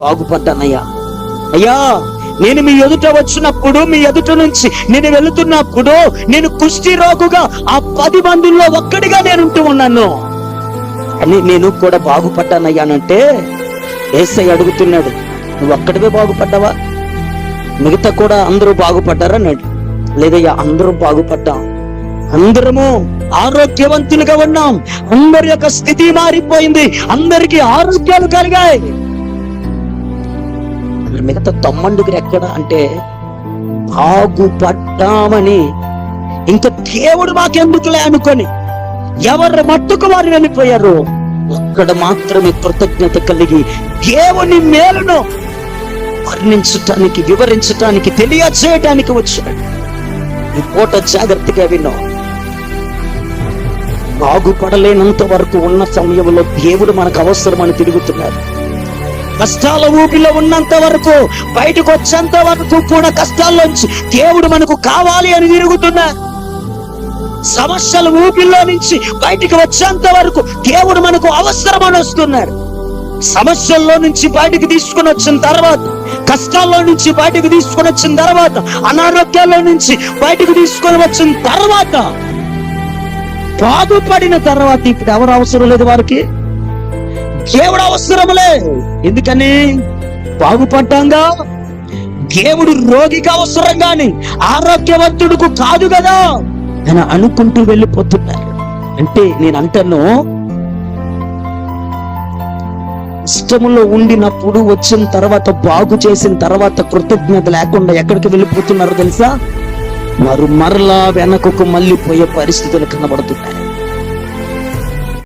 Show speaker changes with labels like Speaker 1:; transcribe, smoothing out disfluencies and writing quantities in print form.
Speaker 1: బాగుపడ్డానయ్యా. అయ్యా, నేను మీ ఎదుట వచ్చినప్పుడు, మీ ఎదుట నుంచి నేను వెళుతున్నప్పుడు, నేను కుష్టి రోగుగా ఆ 10 మందిలో ఒక్కడిగా నేను ఉంటూ ఉన్నాను అని నేను కూడా బాగుపడ్డానయ్యానంటే యేసయ్య అడుగుతున్నాడు, నువ్వు ఒక్కడివే బాగుపడ్డావా? మిగతా కూడా అందరూ బాగుపడ్డారా అన్నాడు. లేదయ్యా, అందరూ బాగుపడ్డాం, అందరము ఆరోగ్యవంతులుగా ఉన్నాం, అందరి యొక్క స్థితి మారిపోయింది, అందరికీ ఆరోగ్యాలు కలిగాయి. మిగతా 90 ఎక్కడ అంటే బాగుపడ్డామని ఇంకా దేవుడు మాకెందుకులే అనుకొని ఎవరి మట్టుకు వారు వెళ్ళిపోయారు. ఒక్కడ మాత్రమే కృతజ్ఞత కలిగి దేవుని మేలును వర్ణించటానికి, వివరించటానికి, తెలియచేయటానికి వచ్చాడు. ఈ పూట జాగ్రత్తగా విన్నాం. బాగుపడలేనంత వరకు ఉన్న సమయంలో దేవుడు మనకు అవసరమని తిరుగుతున్నారు. కష్టాల ఊపిలో ఉన్నంత వరకు, బయటకు వచ్చేంత వరకు కూడా కష్టాల్లోంచి దేవుడు మనకు కావాలి అని తిరుగుతున్నారు. సమస్యల ఊపిలో నుంచి బయటికి వచ్చేంత వరకు దేవుడు మనకు అవసరమని వస్తున్నారు. సమస్యల్లో నుంచి బయటికి తీసుకుని వచ్చిన తర్వాత, కష్టాల్లో నుంచి బయటకు తీసుకుని వచ్చిన తర్వాత, అనారోగ్యాల్లో నుంచి బయటకు తీసుకొని వచ్చిన తర్వాత, బాగుపడిన తర్వాత ఇప్పుడు ఎవరు అవసరం లేదు వారికి, దేవుడు అవసరములే. ఎందుకని? బాగుపడ్డాంగా. దేవుడు రోగికి అవసరం గాని ఆరోగ్యవంతుడుకు కాదు కదా అని అనుకుంటూ వెళ్ళిపోతున్నారు. అంటే నేను అంటాను, ఇష్టములో ఉండినప్పుడు వచ్చిన తర్వాత, బాగు చేసిన తర్వాత కృతజ్ఞత లేకుండా ఎక్కడికి వెళ్ళిపోతున్నారో తెలుసా? వారు మరలా వెనకకు మళ్ళీ పోయే పరిస్థితులు కనబడుతున్నాయి.